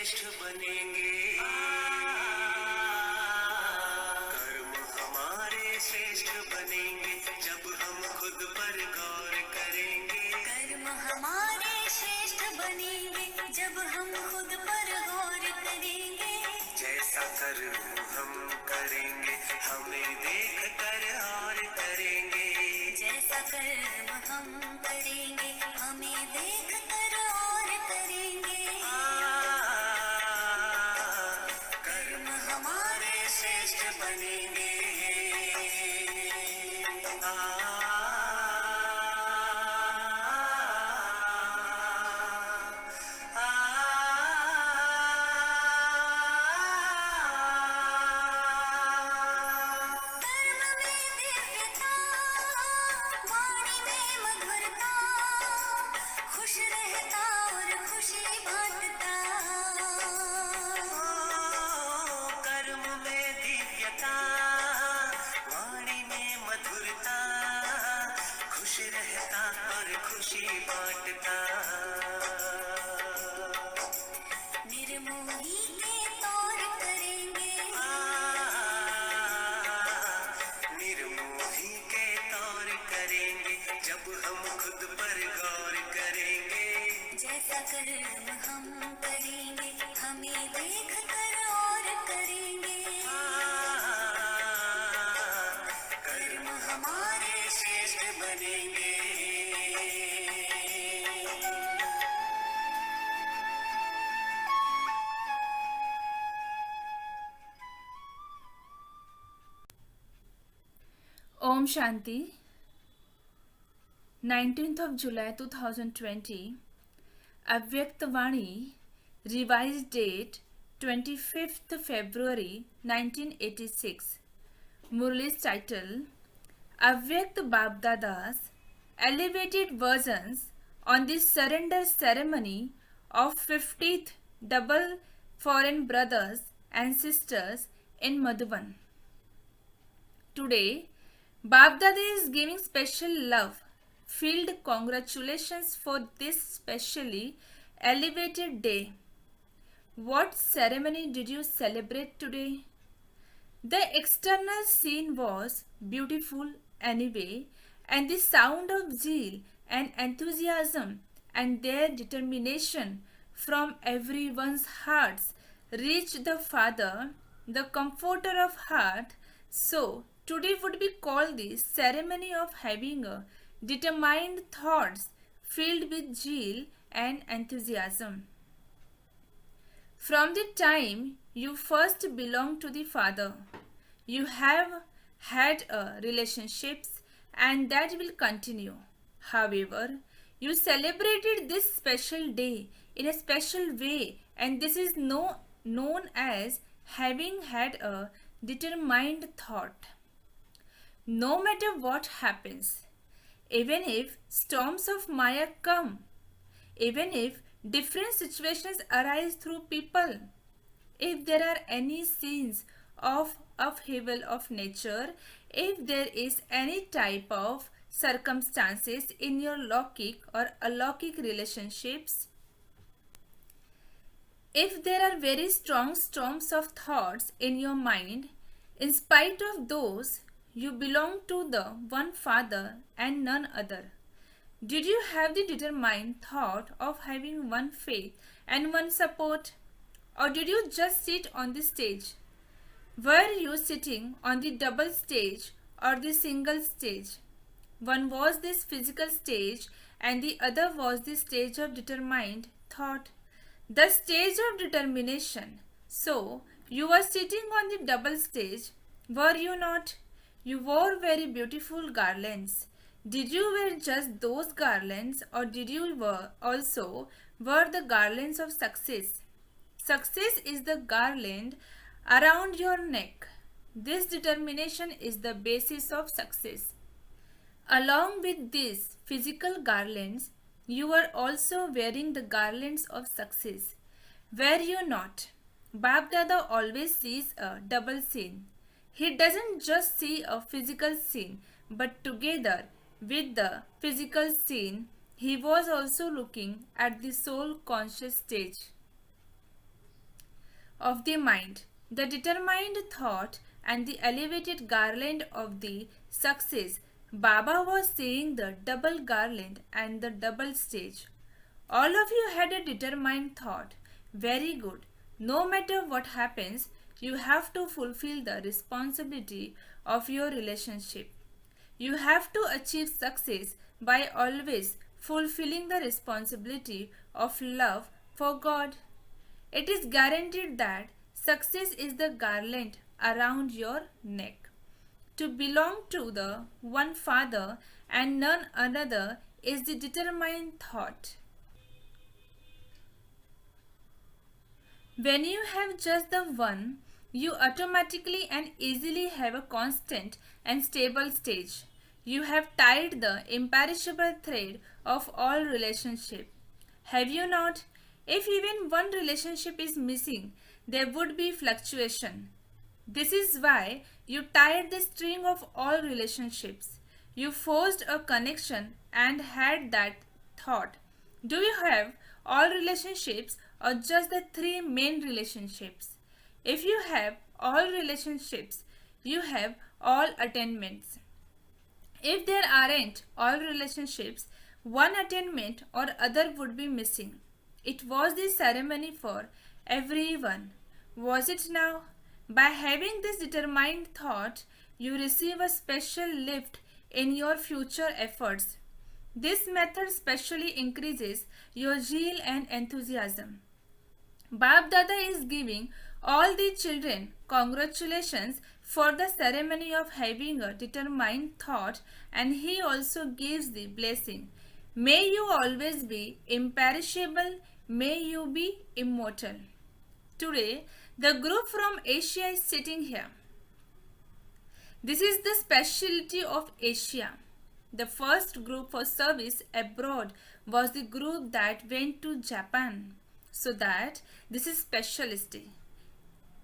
श्रेष्ठ बनेंगे। कर्म हमारे श्रेष्ठ बनेंगे जब हम खुद पर गौर करेंगे। कर्म हमारे श्रेष्ठ बनेंगे जब हम खुद पर गौर करेंगे। जैसा कर्म हम करेंगे हमें देख कर और करेंगे। जैसा कर्म हम करेंगे हमें देख कर और करेंगे। कर्म हमारे श्रेष्ठ बनेंगे। कर्म में दिव्यता, वाणी में मधुरता, खुश रहता और खुशी बांटता। कर्म में दिव्यता, वाणी में मधुरता, खुश रहता और खुशी बांटता। निर्मोही के तौर करेंगे। निर्मोही के तौर करेंगे जब हम खुद पर गौर करेंगे। जैसा कर्म हम करेंगे हमें देख कर और करेंगे। कर्म हमारे श्रेष्ठ बनेंगे। Om Shanti. 19th of July 2020. Avyakt Vani. Revised date 25th February 1986. Murli's title Avyakt Babdadas Elevated Versions on the Surrender Ceremony of 50th Double Foreign Brothers and Sisters in Madhuban. Today, Babdada is giving special love filled congratulations for this specially elevated day. What ceremony did you celebrate today? The external scene was beautiful anyway, and the sound of zeal and enthusiasm and their determination from everyone's hearts reached the Father, the Comforter of Heart. So, today would be called the ceremony of having a determined thoughts filled with zeal and enthusiasm. From the time you first belong to the Father, you have had relationships and that will continue. However, you celebrated this special day in a special way, and this is known as having had a determined thought. No matter what happens, even if storms of Maya come, even if different situations arise through people, if there are any scenes of upheaval of nature, if there is any type of circumstances in your Lokik or alokik relationships, if there are very strong storms of thoughts in your mind, in spite of those, you belong to the one Father and none other. Did you have the determined thought of having one faith and one support? Or did you just sit on the stage? Were you sitting on the double stage or the single stage? One was this physical stage and the other was the stage of determined thought, the stage of determination. So, you were sitting on the double stage, were you not? You wore very beautiful garlands. Did you wear just those garlands or did you also wear the garlands of success? Success is the garland around your neck. This determination is the basis of success. Along with these physical garlands, you are also wearing the garlands of success. Were you not? Bab Dada always sees a double scene. He doesn't just see a physical scene, but together with the physical scene, he was also looking at the soul conscious stage. of the mind, the determined thought, and the elevated garland of the success. Baba was saying the double garland and the double stage. All of you had a determined thought. Very good. No matter what happens, you have to fulfill the responsibility of your relationship. You have to achieve success by always fulfilling the responsibility of love for God. It is guaranteed that success is the garland around your neck. To belong to the one Father and none another is the determined thought. When you have just the one, you automatically and easily have a constant and stable stage. You have tied the imperishable thread of all relationship. Have you not? If even one relationship is missing, there would be fluctuation. This is why you tied the string of all relationships. You forced a connection and had that thought. Do you have all relationships or just the three main relationships? If you have all relationships, you have all attainments. If there aren't all relationships, one attainment or other would be missing. It was the ceremony for everyone. Was it now? By having this determined thought, you receive a special lift in your future efforts. This method specially increases your zeal and enthusiasm. Bab Dada is giving all the children congratulations for the ceremony of having a determined thought, and he also gives the blessing. May you always be imperishable, may you be immortal. Today, the group from Asia is sitting here. This is the specialty of Asia. The first group for service abroad was the group that went to Japan. So that this is specialty.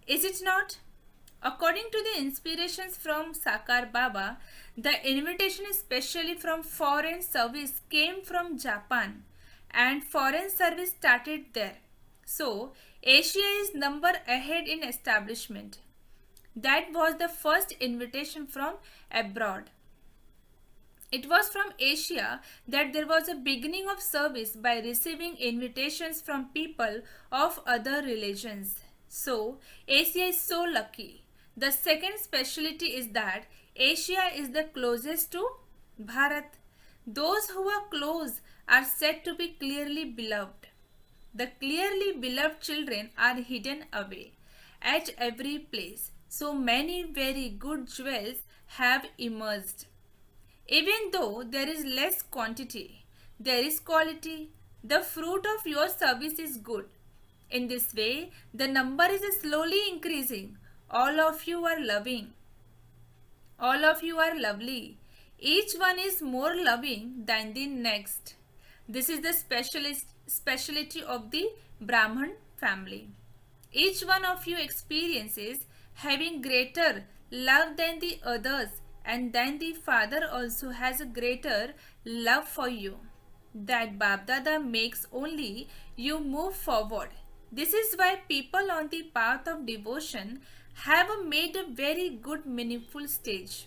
Is it not? According to the inspirations from Sakar Baba, the invitation especially from foreign service came from Japan and foreign service started there. So, Asia is number ahead in establishment. That was the first invitation from abroad. It was from Asia that there was a beginning of service by receiving invitations from people of other religions. So, Asia is so lucky. The second specialty is that Asia is the closest to Bharat. Those who are close are said to be clearly beloved. The clearly beloved children are hidden away at every place. So many very good jewels have emerged. Even though there is less quantity, there is quality. The fruit of your service is good. In this way, the number is slowly increasing. All of you are loving. All of you are lovely. Each one is more loving than the next. This is the speciality of the Brahman family. Each one of you experiences having greater love than the others, and then the Father also has a greater love for you. That Babdada makes only you move forward. This is why people on the path of devotion have made a very good meaningful stage.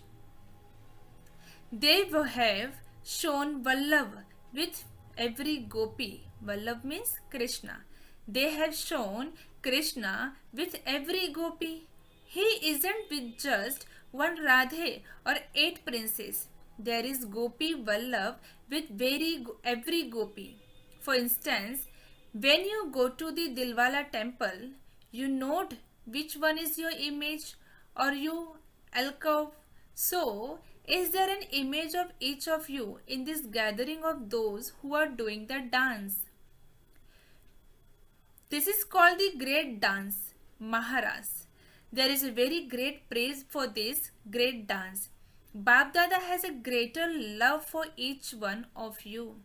They have shown Vallabh with every gopi. Vallabh means Krishna. They have shown Krishna with every gopi. He isn't with just one Radhe or 8 princes. There is Gopi Vallabh with every gopi. For instance, when you go to the Dilwala temple, you note which one is your image or you alcove. So, is there an image of each of you in this gathering of those who are doing the dance? This is called the great dance, Maharas. There is a very great praise for this great dance. Bab Dada has a greater love for each one of you.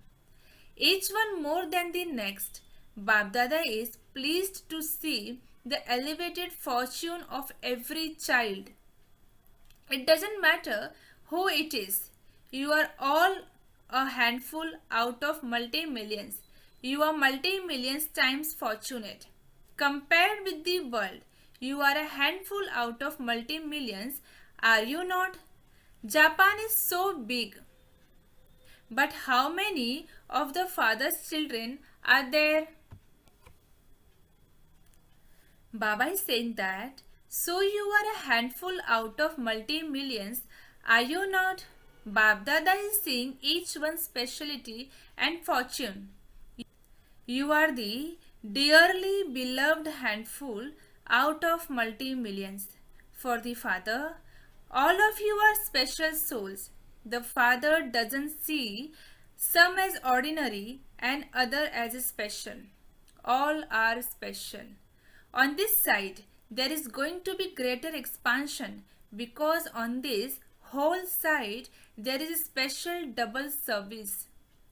Each one more than the next. Bab Dada is pleased to see the elevated fortune of every child. It doesn't matter who it is. You are all a handful out of multi-millions. You are multi-millions times fortunate. Compared with the world, you are a handful out of multi-millions, are you not? Japan is so big. But how many of the father's children are there? Baba is saying that, so you are a handful out of multi-millions, are you not? Bab Dada is seeing each one's speciality and fortune. You are the dearly beloved handful out of multi-millions. For the Father, all of you are special souls. The Father doesn't see some as ordinary and other as special. All are special. On this side, there is going to be greater expansion because on this whole side, there is a special double service.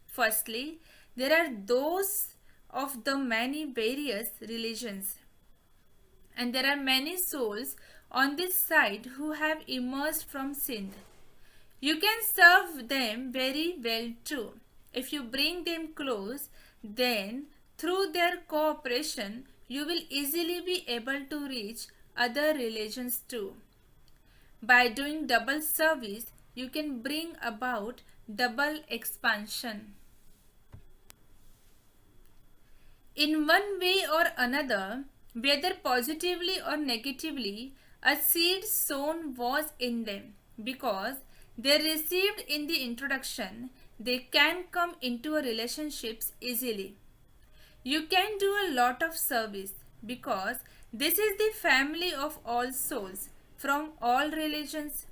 Firstly, there are those of the many various religions, and there are many souls on this side who have emerged from sin. You can serve them very well too. If you bring them close, then through their cooperation, you will easily be able to reach other religions too. By doing double service, you can bring about double expansion. In one way or another, whether positively or negatively, a seed sown was in them. Because they received in the introduction, they can come into a relationships easily. You can do a lot of service because this is the family of all souls from all religions.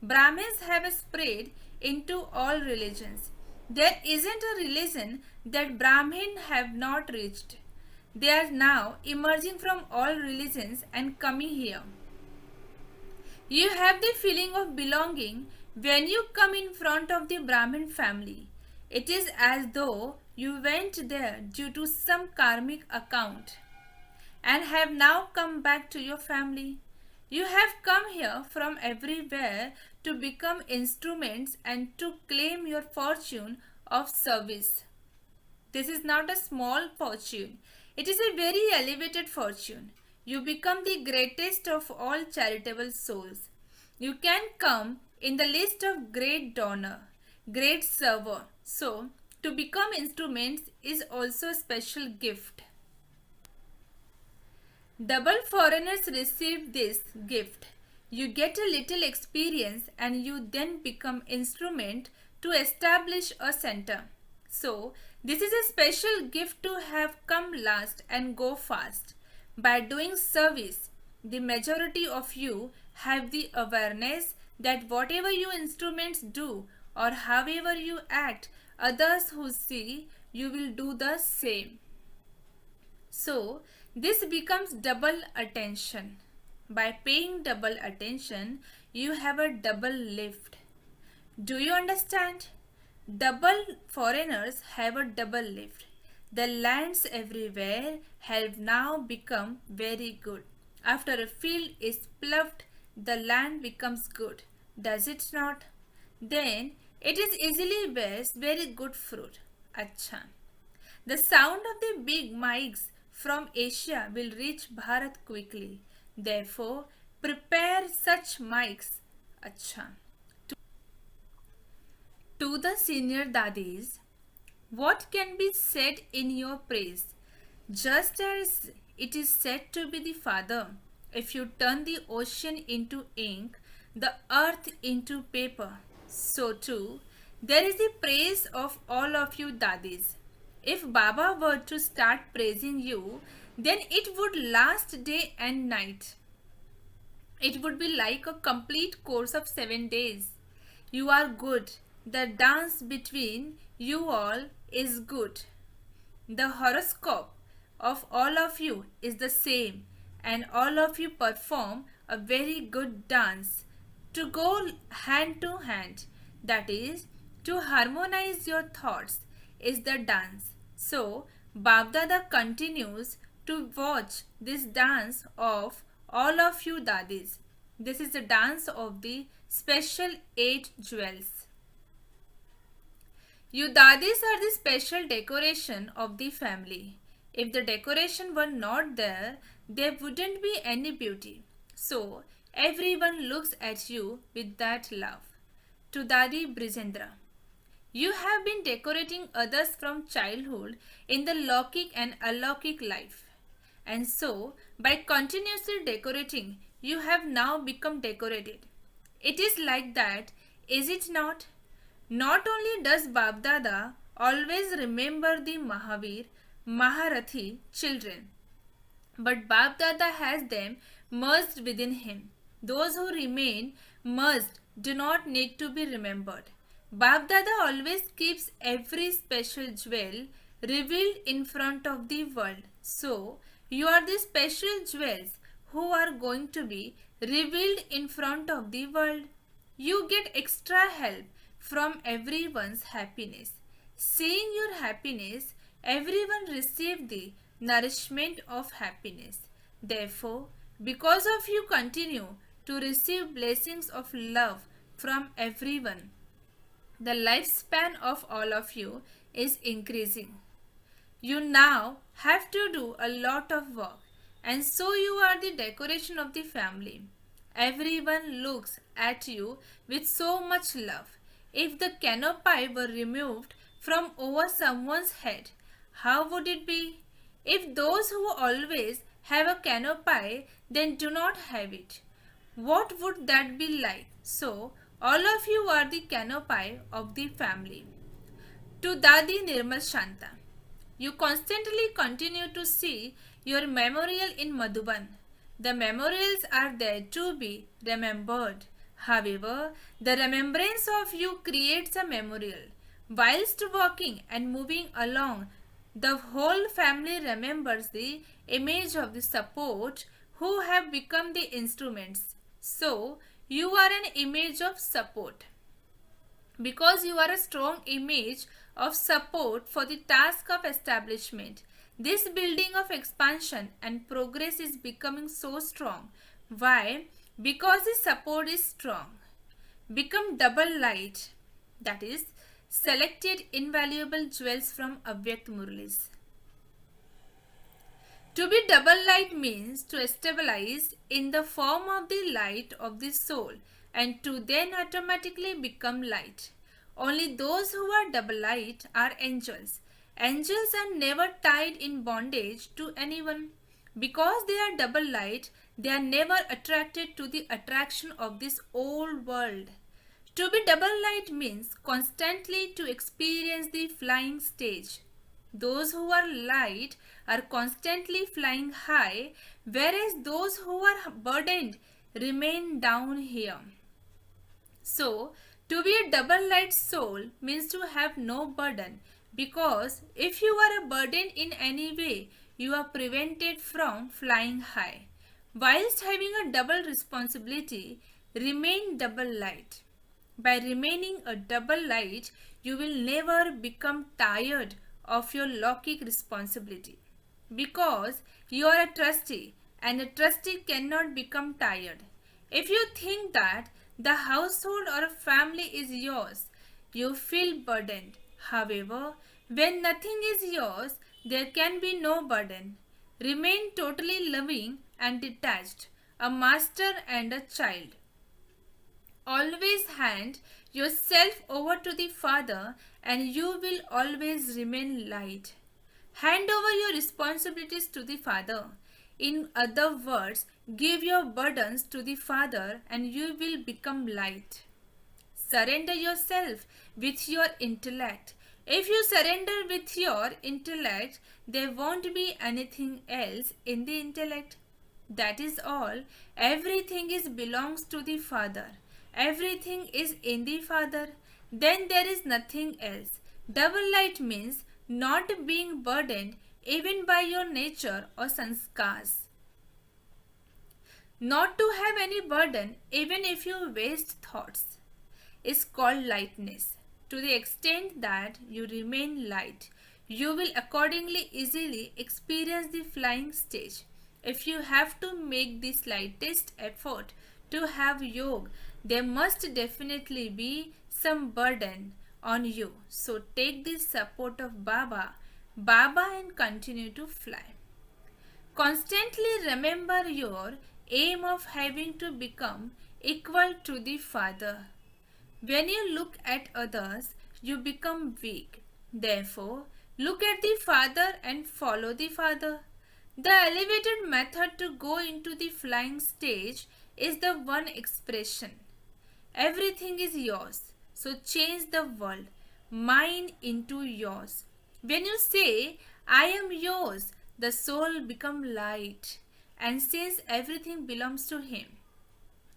Brahmins have spread into all religions. There isn't a religion that Brahmin have not reached. They are now emerging from all religions and coming here. You have the feeling of belonging when you come in front of the Brahmin family. It is as though you went there due to some karmic account and have now come back to your family. You have come here from everywhere to become instruments and to claim your fortune of service. This is not a small fortune. It is a very elevated fortune. You become the greatest of all charitable souls. You can come in the list of great donor, great server. So, to become instruments is also a special gift. Double foreigners receive this gift. You get a little experience and you then become instrument to establish a center. So, this is a special gift to have come last and go fast. By doing service, the majority of you have the awareness that whatever you instruments do or however you act, others who see you will do the same. So, this becomes double attention. By paying double attention, you have a double lift. Do you understand? Double foreigners have a double lift. The lands everywhere have now become very good. After a field is ploughed, the land becomes good. Does it not? Then it is easily bears very good fruit. Acha. The sound of the big mics from Asia will reach Bharat quickly. Therefore, prepare such mics. Acha. To the senior dadis, what can be said in your praise? Just as it is said to be the Father, if you turn the ocean into ink, the earth into paper, so too, there is the praise of all of you dadis. If Baba were to start praising you, then it would last day and night. It would be like a complete course of 7 days. You are good. The dance between you all is good. The horoscope of all of you is the same, and all of you perform a very good dance. To go hand to hand, that is, to harmonize your thoughts, is the dance. So, Babdada continues to watch this dance of all of you dadis. This is the dance of the special 8 jewels. You dadis are the special decoration of the family. If the decoration were not there, there wouldn't be any beauty. So, everyone looks at you with that love. To Dadi Brijendra. You have been decorating others from childhood in the Lokik and Alokik life. And so, by continuously decorating, you have now become decorated. It is like that, is it not? Not only does Babdada always remember the Mahavir, Maharathi children, but Babdada has them merged within him. Those who remain merged do not need to be remembered. Babdada always keeps every special jewel revealed in front of the world. So, you are the special jewels who are going to be revealed in front of the world. You get extra help from everyone's happiness. Seeing your happiness, everyone receive the nourishment of happiness. Therefore, because of you continue to receive blessings of love from everyone, the lifespan of all of you is increasing. You now have to do a lot of work, and so you are the decoration of the family. Everyone looks at you with so much love. If the canopy were removed from over someone's head, how would it be? If those who always have a canopy then do not have it, what would that be like? So, all of you are the canopy of the family. To Dadi Nirmal Shanta. You constantly continue to see your memorial in Madhuban. The memorials are there to be remembered. However, the remembrance of you creates a memorial. Whilst walking and moving along, the whole family remembers the image of the support who have become the instruments. So, you are an image of support. Because you are a strong image of support for the task of establishment, this building of expansion and progress is becoming so strong. Why? Because the support is strong. Become double light, that is, selected invaluable jewels from Avyakt Murlis. To be double light means to stabilize in the form of the light of the soul and to then automatically become light. Only those who are double light are angels. Angels are never tied in bondage to anyone. Because they are double light, they are never attracted to the attraction of this old world. To be double light means constantly to experience the flying stage. Those who are light are constantly flying high, whereas those who are burdened remain down here. So, to be a double light soul means to have no burden, because if you are a burden in any way, you are prevented from flying high. Whilst having a double responsibility, remain double light. By remaining a double light, you will never become tired of your Lokik responsibility. Because you are a trustee and a trustee cannot become tired. If you think that the household or a family is yours, you feel burdened. However, when nothing is yours, there can be no burden. Remain totally loving and detached, a master and a child. Always hand yourself over to the Father and you will always remain light. Hand over your responsibilities to the Father. In other words, give your burdens to the Father and you will become light. Surrender yourself with your intellect. If you surrender with your intellect, there won't be anything else in the intellect. That is all. Everything belongs to the Father. Everything is in the Father. Then there is nothing else. Double light means not being burdened even by your nature or sanskars. Not to have any burden even if you waste thoughts is called lightness. To the extent that you remain light, you will accordingly easily experience the flying stage. If you have to make the slightest effort to have yoga, there must definitely be some burden on you. So take the support of Baba Baba and continue to fly. Constantly remember your aim of having to become equal to the Father. When you look at others, you become weak. Therefore, look at the Father and follow the Father. The elevated method to go into the flying stage is the one expression. Everything is yours. So change the world, mine into yours. When you say, I am yours, the soul becomes light. And since everything belongs to Him,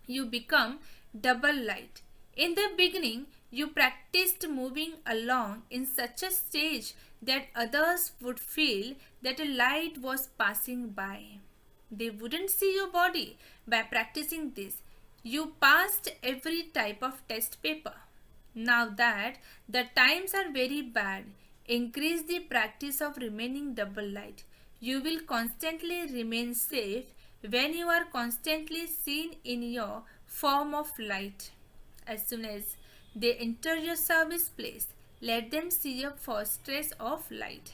you become double light. In the beginning, you practiced moving along in such a stage that others would feel that a light was passing by. They wouldn't see your body. By practicing this, you passed every type of test paper. Now that the times are very bad, increase the practice of remaining double light. You will constantly remain safe when you are constantly seen in your form of light. As soon as they enter your service place, let them see a fortress of light.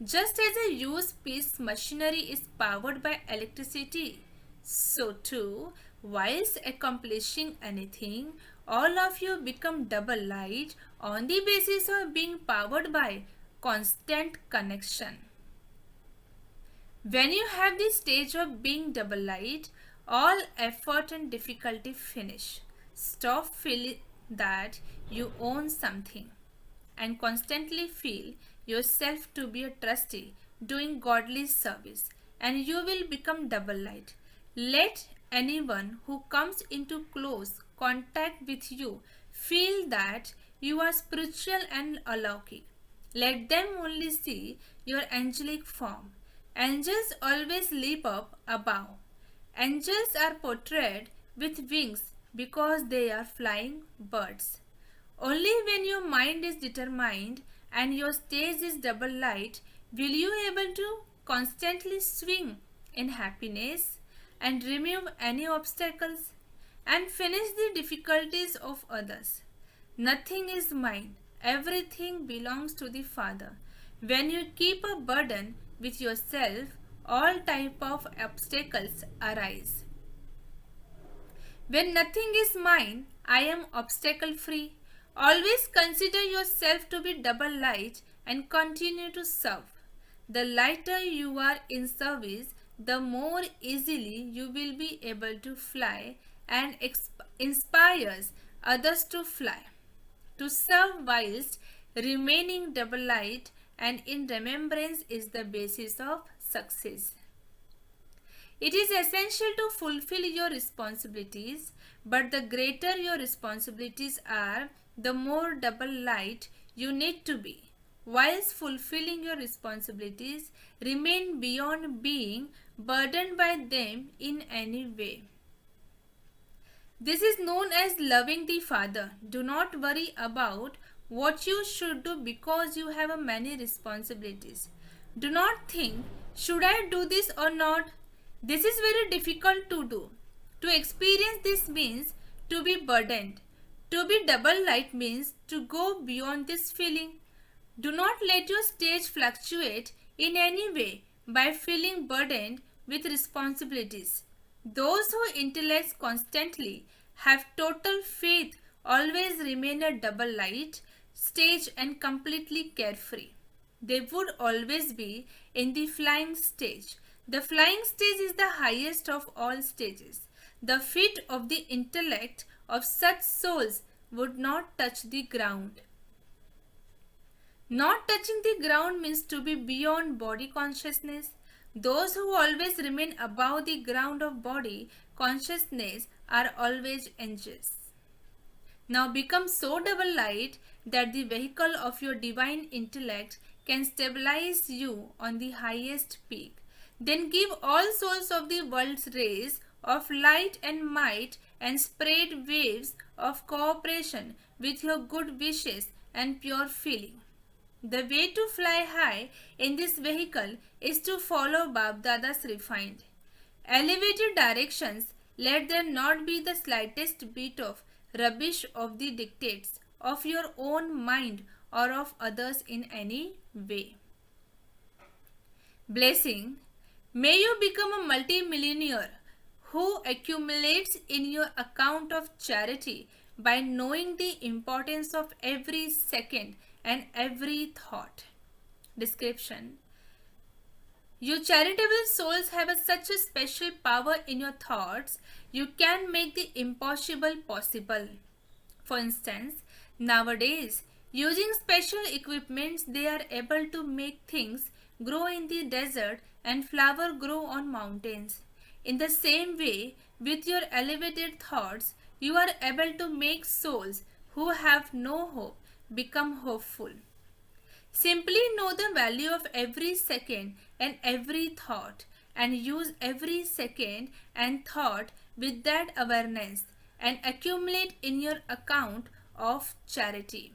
Just as a used piece machinery is powered by electricity, so too, whilst accomplishing anything, all of you become double light on the basis of being powered by constant connection. When you have the stage of being double light, all effort and difficulty finish. Stop feeling that you own something and constantly feel yourself to be a trustee doing godly service, and you will become double light. Let anyone who comes into close contact with you feel that you are spiritual and alaukic. Let them only see your angelic form. Angels always leap up above. Angels are portrayed with wings because they are flying birds. Only when your mind is determined and your stage is double light will you able to constantly swing in happiness and remove any obstacles and finish the difficulties of others. Nothing is mine. Everything belongs to the Father. When you keep a burden with yourself, all type of obstacles arise. When nothing is mine, I am obstacle free. Always consider yourself to be double light and continue to serve. The lighter you are in service, the more easily you will be able to fly and inspires others to fly. To serve whilst remaining double light and in remembrance is the basis of success. It is essential to fulfill your responsibilities, but the greater your responsibilities are, the more double light you need to be. Whilst fulfilling your responsibilities, remain beyond being burdened by them in any way. This is known as loving the Father. Do not worry about what you should do because you have many responsibilities. Do not think, should I do this or not? This is very difficult to do. To experience this means to be burdened. To be double light means to go beyond this feeling. Do not let your stage fluctuate in any way by feeling burdened with responsibilities. Those who intellect constantly have total faith always remain a double light stage and completely carefree. They would always be in the flying stage. The flying stage is the highest of all stages. The feet of the intellect of such souls would not touch the ground. Not touching the ground means to be beyond body consciousness. Those who always remain above the ground of body consciousness are always angels. Now become so double light that the vehicle of your divine intellect can stabilize you on the highest peak. Then give all souls of the world's rays of light and might and spread waves of cooperation with your good wishes and pure feeling. The way to fly high in this vehicle is to follow Bab Dada's refined, elevated directions. Let there not be the slightest bit of rubbish of the dictates of your own mind or of others in any way. Blessing, may you become a multi-millionaire who accumulates in your account of charity by knowing the importance of every second and every thought. Description: you charitable souls have such a special power in your thoughts, you can make the impossible possible. For instance, nowadays, using special equipments, they are able to make things grow in the desert and flower grow on mountains. In the same way, with your elevated thoughts, you are able to make souls who have no hope become hopeful. Simply know the value of every second and every thought and use every second and thought with that awareness and accumulate in your account of charity.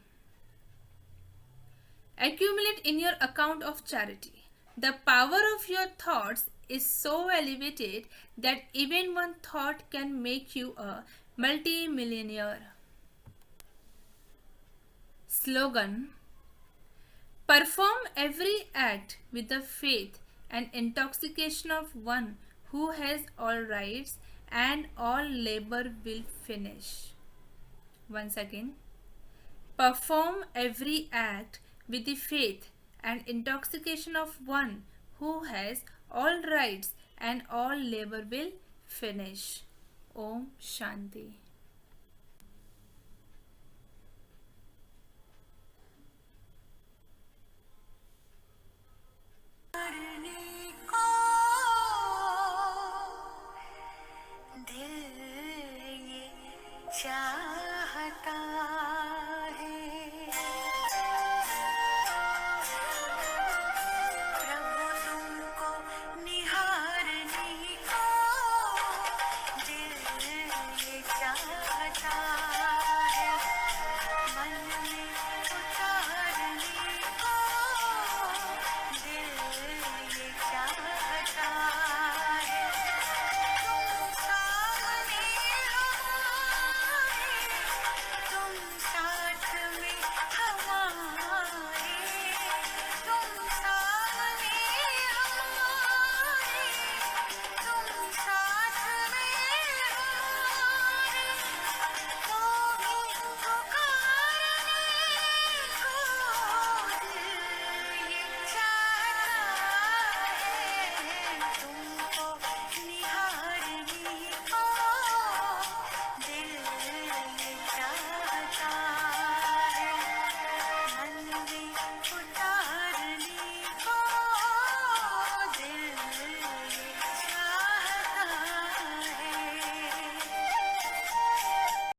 Accumulate in your account of charity. The power of your thoughts is so elevated that even one thought can make you a multi-millionaire. Slogan: perform every act with the faith and intoxication of one who has all rights and all labor will finish. Once again, perform every act with the faith and intoxication of one who has all rights and all labor will finish. Om Shanti.